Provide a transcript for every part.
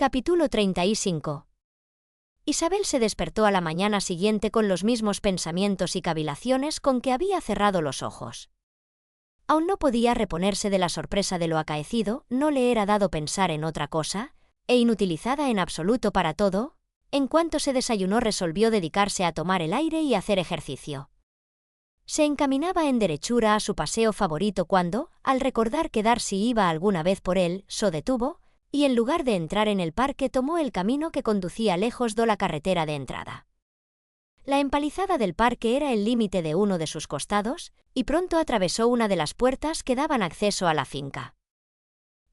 Capítulo 35. Isabel se despertó a la mañana siguiente con los mismos pensamientos y cavilaciones con que había cerrado los ojos. Aún no podía reponerse de la sorpresa de lo acaecido, no le era dado pensar en otra cosa, e inutilizada en absoluto para todo, en cuanto se desayunó resolvió dedicarse a tomar el aire y hacer ejercicio. Se encaminaba en derechura a su paseo favorito cuando, al recordar que Darcy iba alguna vez por él, se detuvo, y en lugar de entrar en el parque tomó el camino que conducía lejos de la carretera de entrada. La empalizada del parque era el límite de uno de sus costados, y pronto atravesó una de las puertas que daban acceso a la finca.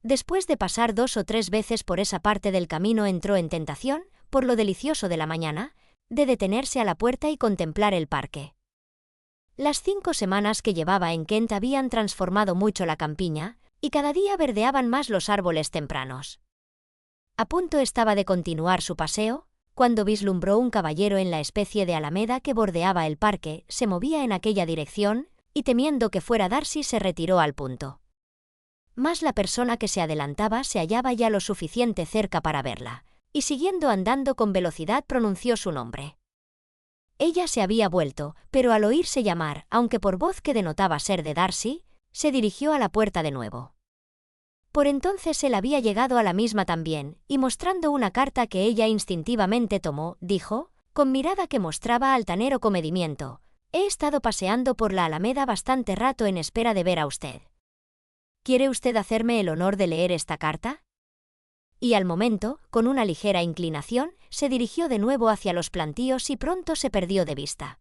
Después de pasar 2 o 3 veces por esa parte del camino entró en tentación, por lo delicioso de la mañana, de detenerse a la puerta y contemplar el parque. Las 5 semanas que llevaba en Kent habían transformado mucho la campiña, y cada día verdeaban más los árboles tempranos. A punto estaba de continuar su paseo, cuando vislumbró un caballero en la especie de alameda que bordeaba el parque, se movía en aquella dirección, y temiendo que fuera Darcy se retiró al punto. Mas la persona que se adelantaba se hallaba ya lo suficiente cerca para verla, y siguiendo andando con velocidad pronunció su nombre. Ella se había vuelto, pero al oírse llamar, aunque por voz que denotaba ser de Darcy, se dirigió a la puerta de nuevo. Por entonces él había llegado a la misma también, y mostrando una carta que ella instintivamente tomó, dijo, con mirada que mostraba altanero comedimiento: «He estado paseando por la Alameda bastante rato en espera de ver a usted. ¿Quiere usted hacerme el honor de leer esta carta?» Y al momento, con una ligera inclinación, se dirigió de nuevo hacia los plantíos y pronto se perdió de vista.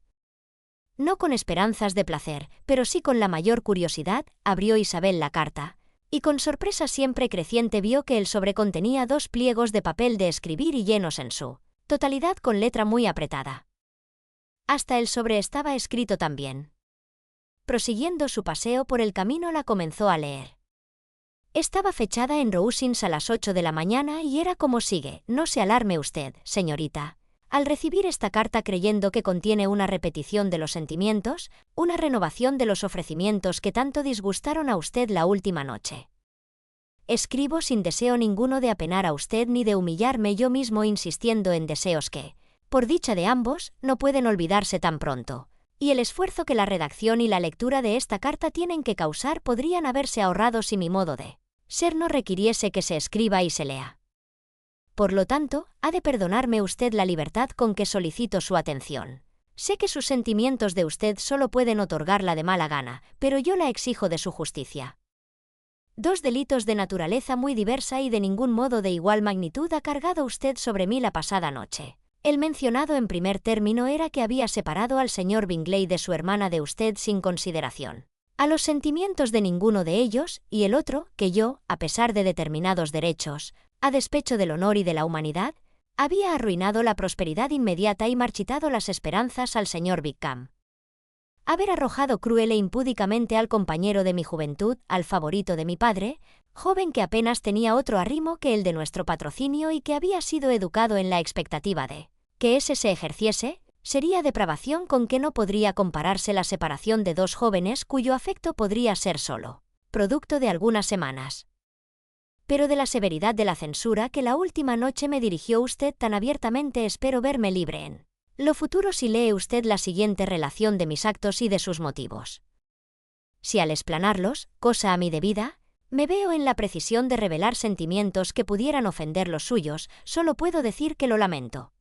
No con esperanzas de placer, pero sí con la mayor curiosidad, abrió Isabel la carta, y con sorpresa siempre creciente vio que el sobre contenía 2 pliegos de papel de escribir y llenos en su totalidad con letra muy apretada. Hasta el sobre estaba escrito también. Prosiguiendo su paseo por el camino la comenzó a leer. Estaba fechada en Roussins a las 8 de la mañana y era como sigue: «No se alarme usted, señorita, al recibir esta carta creyendo que contiene una repetición de los sentimientos, una renovación de los ofrecimientos que tanto disgustaron a usted la última noche. Escribo sin deseo ninguno de apenar a usted ni de humillarme yo mismo insistiendo en deseos que, por dicha de ambos, no pueden olvidarse tan pronto, y el esfuerzo que la redacción y la lectura de esta carta tienen que causar podrían haberse ahorrado si mi modo de ser no requiriese que se escriba y se lea. Por lo tanto, ha de perdonarme usted la libertad con que solicito su atención. Sé que sus sentimientos de usted solo pueden otorgarla de mala gana, pero yo la exijo de su justicia. 2 delitos de naturaleza muy diversa y de ningún modo de igual magnitud ha cargado usted sobre mí la pasada noche. El mencionado en primer término era que había separado al señor Bingley de su hermana de usted sin consideración a los sentimientos de ninguno de ellos, y el otro, que yo, a pesar de determinados derechos, a despecho del honor y de la humanidad, había arruinado la prosperidad inmediata y marchitado las esperanzas al señor Wickham. Haber arrojado cruel e impúdicamente al compañero de mi juventud, al favorito de mi padre, joven que apenas tenía otro arrimo que el de nuestro patrocinio y que había sido educado en la expectativa de que ese se ejerciese, sería depravación con que no podría compararse la separación de 2 jóvenes cuyo afecto podría ser solo producto de algunas semanas. Pero de la severidad de la censura que la última noche me dirigió usted tan abiertamente espero verme libre en lo futuro si lee usted la siguiente relación de mis actos y de sus motivos. Si al explanarlos, cosa a mí debida, me veo en la precisión de revelar sentimientos que pudieran ofender los suyos, solo puedo decir que lo lamento.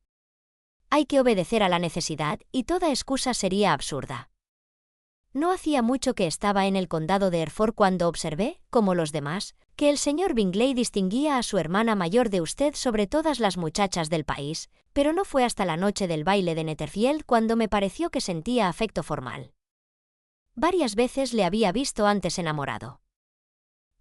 Hay que obedecer a la necesidad, y toda excusa sería absurda. No hacía mucho que estaba en el condado de Hereford cuando observé, como los demás, que el señor Bingley distinguía a su hermana mayor de usted sobre todas las muchachas del país, pero no fue hasta la noche del baile de Netherfield cuando me pareció que sentía afecto formal. Varias veces le había visto antes enamorado.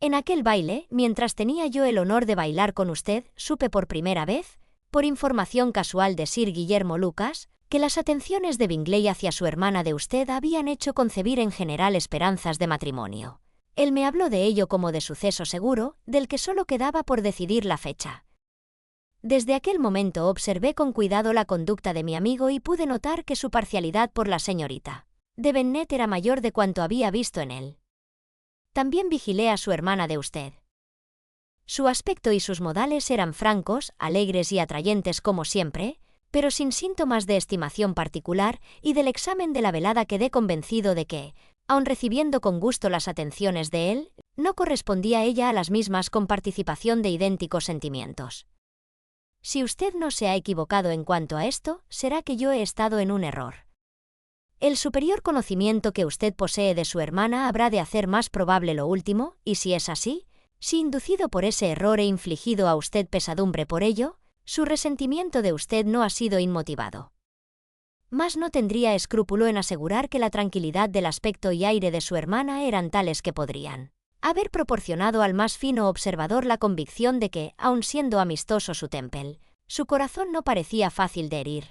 En aquel baile, mientras tenía yo el honor de bailar con usted, supe por primera vez, por información casual de Sir Guillermo Lucas, que las atenciones de Bingley hacia su hermana de usted habían hecho concebir en general esperanzas de matrimonio. Él me habló de ello como de suceso seguro, del que solo quedaba por decidir la fecha. Desde aquel momento observé con cuidado la conducta de mi amigo y pude notar que su parcialidad por la señorita de Bennet era mayor de cuanto había visto en él. También vigilé a su hermana de usted. Su aspecto y sus modales eran francos, alegres y atrayentes como siempre, pero sin síntomas de estimación particular, y del examen de la velada quedé convencido de que, aun recibiendo con gusto las atenciones de él, no correspondía ella a las mismas con participación de idénticos sentimientos. Si usted no se ha equivocado en cuanto a esto, será que yo he estado en un error. El superior conocimiento que usted posee de su hermana habrá de hacer más probable lo último, y si es así, si inducido por ese error e infligido a usted pesadumbre por ello, su resentimiento de usted no ha sido inmotivado. Mas no tendría escrúpulo en asegurar que la tranquilidad del aspecto y aire de su hermana eran tales que podrían haber proporcionado al más fino observador la convicción de que, aun siendo amistoso su Temple, su corazón no parecía fácil de herir.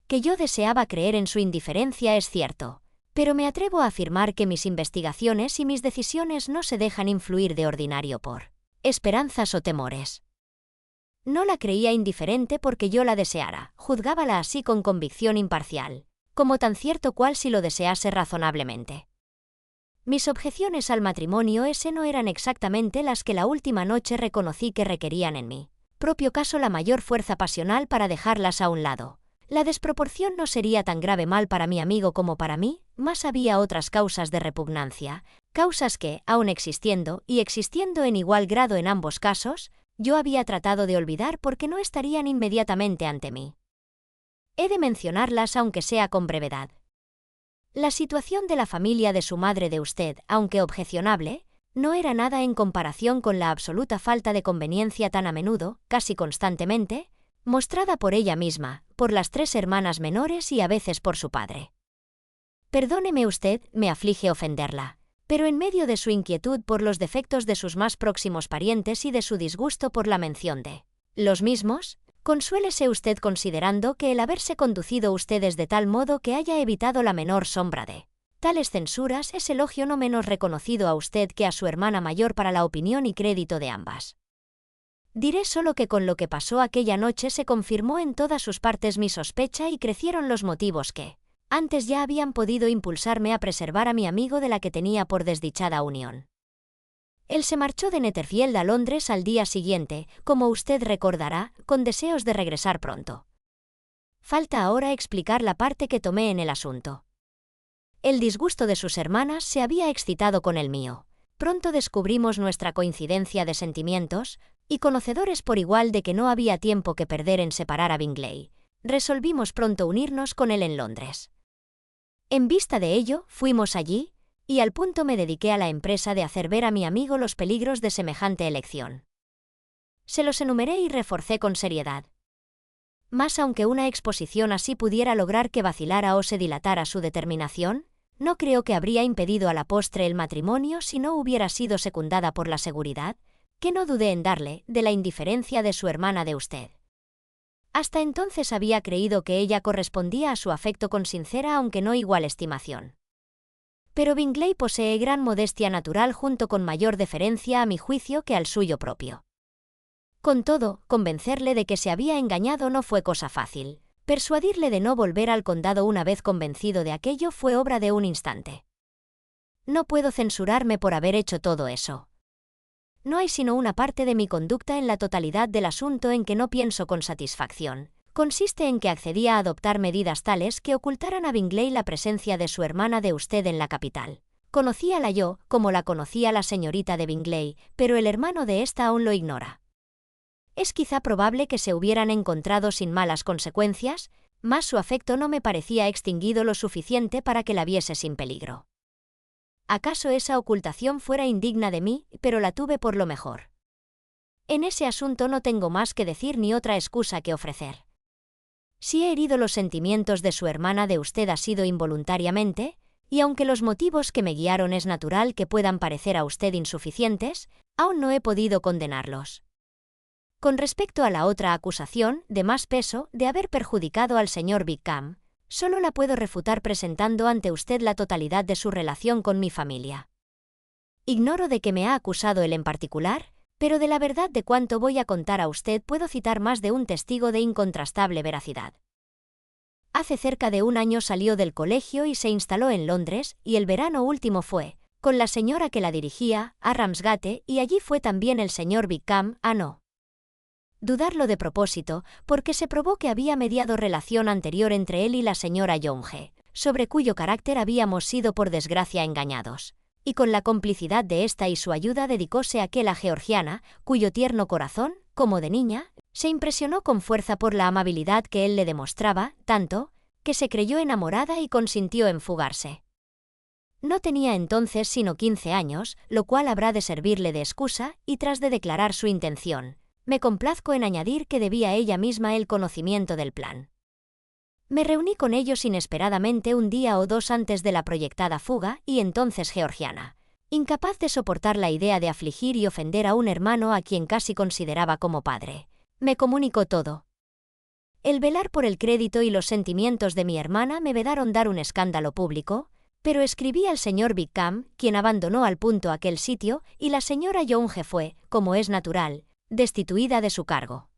Que yo deseaba creer en su indiferencia es cierto, pero me atrevo a afirmar que mis investigaciones y mis decisiones no se dejan influir de ordinario por esperanzas o temores. No la creía indiferente porque yo la deseara, juzgábala así con convicción imparcial, como tan cierto cual si lo desease razonablemente. Mis objeciones al matrimonio ese no eran exactamente las que la última noche reconocí que requerían en mi propio caso la mayor fuerza pasional para dejarlas a un lado. La desproporción no sería tan grave mal para mi amigo como para mí, mas había otras causas de repugnancia, causas que, aun existiendo, y existiendo en igual grado en ambos casos, yo había tratado de olvidar porque no estarían inmediatamente ante mí. He de mencionarlas aunque sea con brevedad. La situación de la familia de su madre de usted, aunque objecionable, no era nada en comparación con la absoluta falta de conveniencia tan a menudo, casi constantemente, mostrada por ella misma, por las 3 hermanas menores y a veces por su padre. Perdóneme usted, me aflige ofenderla, pero en medio de su inquietud por los defectos de sus más próximos parientes y de su disgusto por la mención de los mismos, consuélese usted considerando que el haberse conducido ustedes de tal modo que haya evitado la menor sombra de tales censuras es elogio no menos reconocido a usted que a su hermana mayor para la opinión y crédito de ambas. Diré solo que con lo que pasó aquella noche se confirmó en todas sus partes mi sospecha y crecieron los motivos que, antes ya habían podido impulsarme a preservar a mi amigo de la que tenía por desdichada unión. Él se marchó de Netherfield a Londres al día siguiente, como usted recordará, con deseos de regresar pronto. Falta ahora explicar la parte que tomé en el asunto. El disgusto de sus hermanas se había excitado con el mío. Pronto descubrimos nuestra coincidencia de sentimientos, y conocedores por igual de que no había tiempo que perder en separar a Bingley, resolvimos pronto unirnos con él en Londres. En vista de ello, fuimos allí, y al punto me dediqué a la empresa de hacer ver a mi amigo los peligros de semejante elección. Se los enumeré y reforcé con seriedad. Mas aunque una exposición así pudiera lograr que vacilara o se dilatara su determinación, no creo que habría impedido a la postre el matrimonio si no hubiera sido secundada por la seguridad, que no dudé en darle, de la indiferencia de su hermana de usted. Hasta entonces había creído que ella correspondía a su afecto con sincera aunque no igual estimación. Pero Bingley posee gran modestia natural junto con mayor deferencia a mi juicio que al suyo propio. Con todo, convencerle de que se había engañado no fue cosa fácil. Persuadirle de no volver al condado una vez convencido de aquello fue obra de un instante. No puedo censurarme por haber hecho todo eso. No hay sino una parte de mi conducta en la totalidad del asunto en que no pienso con satisfacción. Consiste en que accedí a adoptar medidas tales que ocultaran a Bingley la presencia de su hermana de usted en la capital. Conocíala yo, como la conocía la señorita de Bingley, pero el hermano de ésta aún lo ignora. Es quizá probable que se hubieran encontrado sin malas consecuencias, mas su afecto no me parecía extinguido lo suficiente para que la viese sin peligro. ¿Acaso esa ocultación fuera indigna de mí, pero la tuve por lo mejor? En ese asunto no tengo más que decir ni otra excusa que ofrecer. Si he herido los sentimientos de su hermana de usted ha sido involuntariamente, y aunque los motivos que me guiaron es natural que puedan parecer a usted insuficientes, aún no he podido condenarlos. Con respecto a la otra acusación, de más peso, de haber perjudicado al señor Wickham, solo la puedo refutar presentando ante usted la totalidad de su relación con mi familia. Ignoro de qué me ha acusado él en particular, pero de la verdad de cuanto voy a contar a usted puedo citar más de un testigo de incontrastable veracidad. Hace cerca de un año salió del colegio y se instaló en Londres, y el verano último fue, con la señora que la dirigía, a Ramsgate, y allí fue también el señor Wickham, a no dudarlo de propósito, porque se probó que había mediado relación anterior entre él y la señora Younge, sobre cuyo carácter habíamos sido por desgracia engañados. Y con la complicidad de ésta y su ayuda dedicóse aquel a Georgiana, cuyo tierno corazón, como de niña, se impresionó con fuerza por la amabilidad que él le demostraba, tanto, que se creyó enamorada y consintió en fugarse. No tenía entonces sino 15 años, lo cual habrá de servirle de excusa, y tras de declarar su intención, me complazco en añadir que debía ella misma el conocimiento del plan. Me reuní con ellos inesperadamente un día o dos antes de la proyectada fuga, y entonces Georgiana, incapaz de soportar la idea de afligir y ofender a un hermano a quien casi consideraba como padre, me comunicó todo. El velar por el crédito y los sentimientos de mi hermana me vedaron dar un escándalo público, pero escribí al señor Wickham, quien abandonó al punto aquel sitio, y la señora Younge fue, como es natural, destituida de su cargo.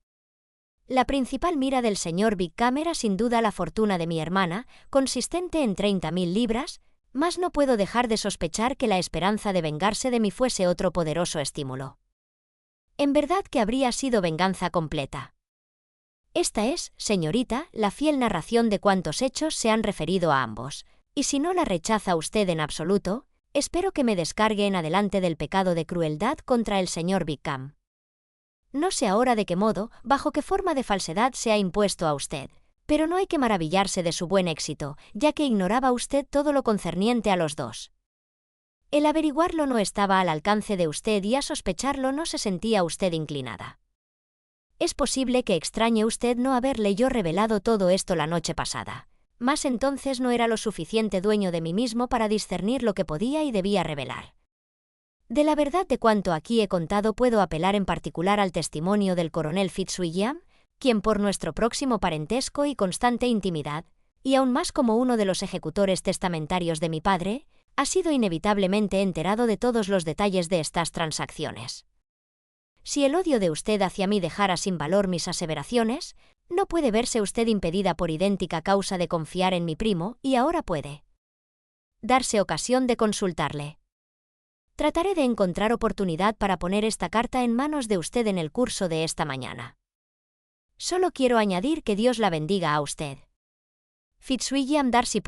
La principal mira del señor Wickham era sin duda la fortuna de mi hermana, consistente en 30.000 libras, mas no puedo dejar de sospechar que la esperanza de vengarse de mí fuese otro poderoso estímulo. En verdad que habría sido venganza completa. Esta es, señorita, la fiel narración de cuantos hechos se han referido a ambos, y si no la rechaza usted en absoluto, espero que me descargue en adelante del pecado de crueldad contra el señor Wickham. No sé ahora de qué modo, bajo qué forma de falsedad se ha impuesto a usted, pero no hay que maravillarse de su buen éxito, ya que ignoraba usted todo lo concerniente a los dos. El averiguarlo no estaba al alcance de usted y a sospecharlo no se sentía usted inclinada. Es posible que extrañe usted no haberle yo revelado todo esto la noche pasada, mas entonces no era lo suficiente dueño de mí mismo para discernir lo que podía y debía revelar. De la verdad de cuanto aquí he contado puedo apelar en particular al testimonio del coronel Fitzwilliam, quien por nuestro próximo parentesco y constante intimidad, y aún más como uno de los ejecutores testamentarios de mi padre, ha sido inevitablemente enterado de todos los detalles de estas transacciones. Si el odio de usted hacia mí dejara sin valor mis aseveraciones, no puede verse usted impedida por idéntica causa de confiar en mi primo, y ahora puede darse ocasión de consultarle. Trataré de encontrar oportunidad para poner esta carta en manos de usted en el curso de esta mañana. Solo quiero añadir que Dios la bendiga a usted. Fitzwilliam Darcy.